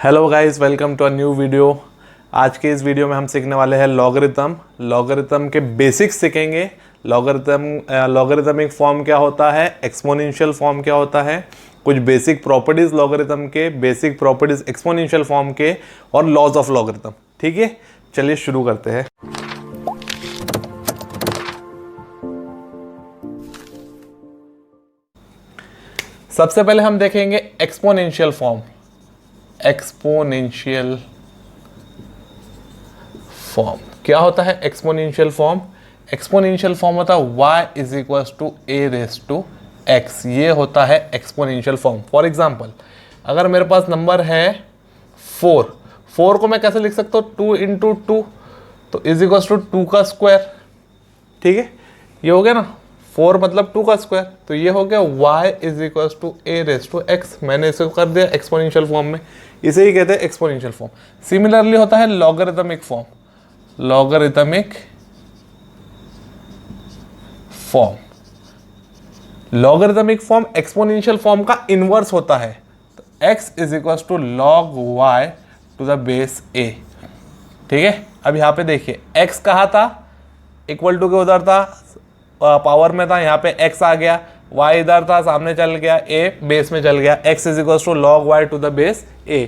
Hello guys, welcome to a new video. आज के इस वीडियो में हम सीखने वाले हैं लॉगरिथम के बेसिक्स सीखेंगे। लॉगरिथमिक फॉर्म क्या होता है, एक्सपोनेंशियल फॉर्म क्या होता है, कुछ बेसिक प्रॉपर्टीज लॉगरिथम के, बेसिक प्रॉपर्टीज एक्सपोनेंशियल फॉर्म के और लॉज ऑफ लॉगरिथम। ठीक है, चलिए शुरू करते हैं। सबसे पहले हम देखेंगे एक्सपोनेंशियल फॉर्म। एक्सपोनेंशियल फॉर्म क्या होता है? एक्सपोनेंशियल फॉर्म होता है y is equal to a raise to x. ये होता है एक्सपोनेंशियल फॉर्म। फॉर एग्जाम्पल, अगर मेरे पास नंबर है 4 को मैं कैसे लिख सकता हूँ? 2 इंटू 2 तो इज इक्वल टू 2 का स्क्वायर। ठीक है, ये हो गया ना, 4 मतलब 2 का स्क्वायर, तो ये हो गया y is equal to a raise to x. मैंने इसे कर दिया एक्सपोनेंशियल फॉर्म में, इसे ही कहते हैं एक्सपोनेंशियल फॉर्म। सिमिलरली होता है logarithmic form. Logarithmic form exponential form का इनवर्स होता है। तो x is equal to log y to the base a। ठीक है, अब यहाँ पे देखिए x कहाँ था, इक्वल टू के उधर था, पावर में था, यहाँ पे x आ गया, y इधर था, सामने चल गया, a बेस में चल गया, x is equal to log y to the base a।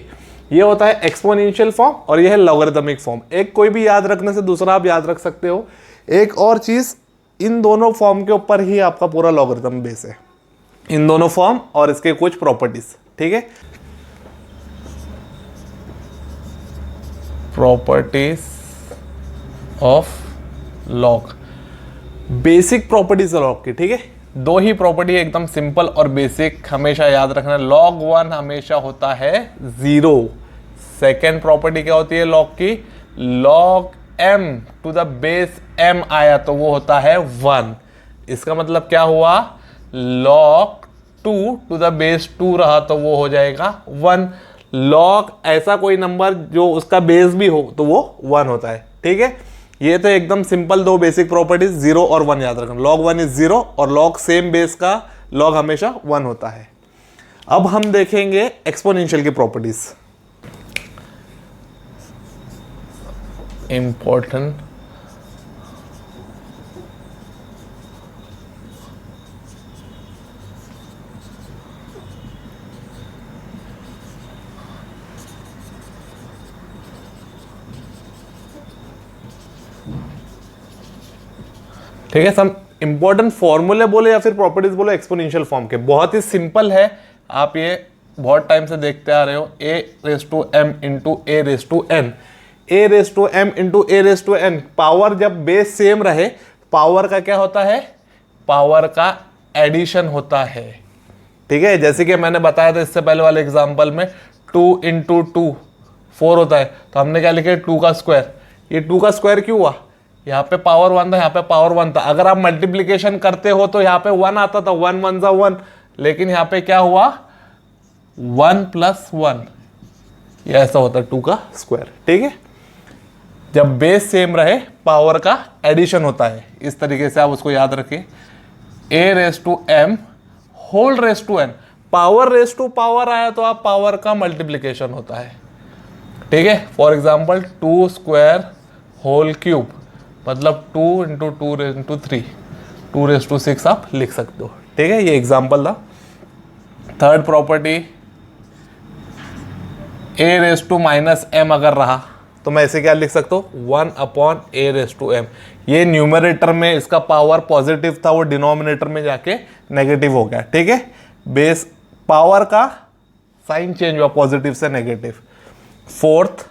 ये होता है एक्सपोनेंशियल फॉर्म और ये है लॉगरिथमिक फॉर्म। एक कोई भी याद रखने से दूसरा आप याद रख सकते हो। एक और चीज, इन दोनों फॉर्म के ऊपर ही आपका पूरा लॉगरिथम बेस है, इन दोनों फॉर्म और इसके कुछ प्रॉपर्टीज। ठीक है, properties of log, basic properties log की। ठीक है, दो ही प्रॉपर्टी एकदम सिंपल और बेसिक, हमेशा याद रखना। लॉग 1 हमेशा होता है 0। सेकेंड प्रॉपर्टी क्या होती है लॉग की? Log m to the base m आया तो वो होता है 1। इसका मतलब क्या हुआ? लॉग 2 टू द बेस 2 रहा तो वो हो जाएगा 1। लॉग ऐसा कोई नंबर जो उसका बेस भी हो तो वो 1 होता है। ठीक है, ये तो एकदम सिंपल दो बेसिक प्रॉपर्टीज, 0 और 1 याद रखना। लॉग 1 इज 0 और लॉग सेम बेस का लॉग हमेशा 1 होता है। अब हम देखेंगे एक्सपोनेंशियल की प्रॉपर्टीज। इंपॉर्टेंट ठीक है, सब इंपॉर्टेंट फॉर्मूले बोले या फिर प्रॉपर्टीज बोले एक्सपोनेंशियल फॉर्म के, बहुत ही सिंपल है। आप ये बहुत टाइम से देखते आ रहे हो, a raise to m into a raise to n. A raise to m into a raise to n. Power जब बेस सेम रहे, पावर का क्या होता है? पावर का एडिशन होता है। ठीक है, जैसे कि मैंने बताया था इससे पहले वाले एग्जाम्पल में, 2 इंटू 2 4 होता है, तो हमने क्या लिखे? 2 का स्क्वायर। ये 2 का स्क्वायर क्यों हुआ? यहाँ पे पावर 1 था, यहाँ पे पावर 1 था। अगर आप मल्टीप्लीकेशन करते हो तो यहाँ पे 1 आता था, 1 1 जा 1, लेकिन यहाँ पे क्या हुआ? 1 प्लस 1, ये ऐसा होता है 2 का स्क्वायर। ठीक है, जब बेस सेम रहे पावर का एडिशन होता है। इस तरीके से आप उसको याद रखें। A raise to m whole raise to n, power raise to power आया तो आप पावर का मल्टीप्लीकेशन होता है। ठीक है, for example 2 square whole cube मतलब 2 इंटू 2 इंटू 3, 2 रेस टू 6 आप लिख सकते हो। ठीक है, ये एग्जाम्पल था। Third property, a raise to minus m अगर रहा तो मैं इसे क्या लिख सकता हूँ? 1 upon a raise to m. ये न्यूमरेटर में इसका पावर पॉजिटिव था, वो डिनोमिनेटर में जाके नेगेटिव हो गया। ठीक है, बेस पावर का साइन चेंज हुआ पॉजिटिव से negative. Fourth,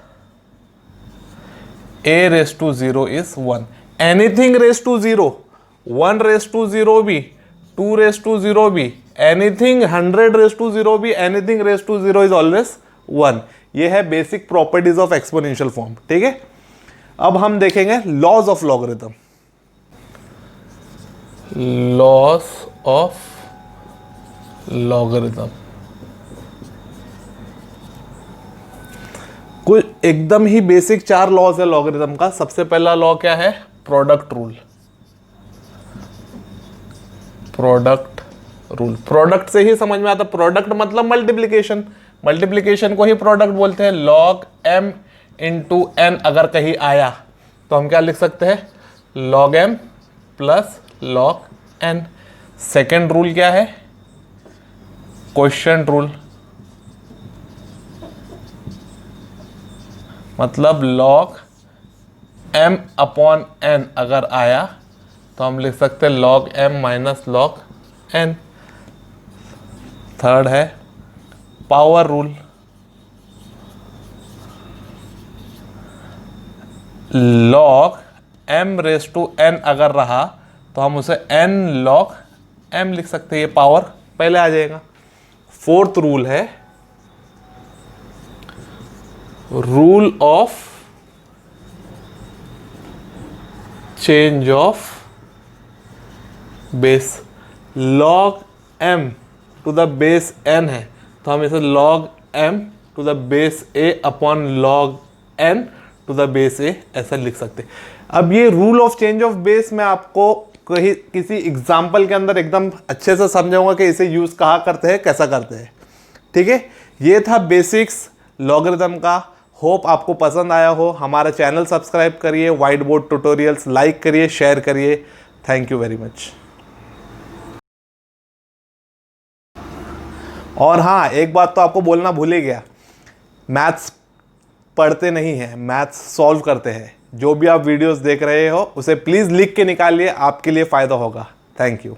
a raise to 0 is 1। Anything raise to 0, 1 raise to 0 भी, 2 रेस टू 0 भी, एनीथिंग 100 रेस टू 0 भी, anything raise to 0 is always 1। ये है basic properties of exponential form. ठीक है, अब हम देखेंगे laws of logarithm. Laws of logarithm कुछ एकदम ही बेसिक 4 लॉज है लॉगरिथम का। सबसे पहला लॉ क्या है? Product rule. Product rule, product से ही समझ में आता। प्रोडक्ट मतलब मल्टीप्लीकेशन, मल्टीप्लिकेशन को ही प्रोडक्ट बोलते हैं। log m इंटू एन अगर कहीं आया तो हम क्या लिख सकते हैं, log m plus log n। Second rule क्या है, क्वेश्चन रूल, मतलब log m अपॉन n अगर आया तो हम लिख सकते हैं log m minus log n। Third है power rule, log m raise to n अगर रहा तो हम उसे n log m लिख सकते हैं, ये पावर पहले आ जाएगा। फोर्थ रूल है rule of change of base. log m to the base n है तो हम इसे log m to the base a upon log n to the base a ऐसा लिख सकते हैं। अब ये rule of change of base मैं आपको कहीं किसी एग्जाम्पल के अंदर एकदम अच्छे से समझाऊंगा कि इसे यूज कहाँ करते हैं, कैसा करते हैं। ठीक है, ये था बेसिक्स लॉगरिथम का। होप आपको पसंद आया हो। हमारा चैनल सब्सक्राइब करिए, व्हाइट बोर्ड ट्यूटोरियल्स लाइक करिए, शेयर करिए। Thank you very much. और हाँ, एक बात तो आपको बोलना भूल ही गया, मैथ्स पढ़ते नहीं हैं, मैथ्स सॉल्व करते हैं। जो भी आप वीडियोस देख रहे हो उसे प्लीज़ लिख के निकालिए, आपके लिए फ़ायदा होगा। Thank you.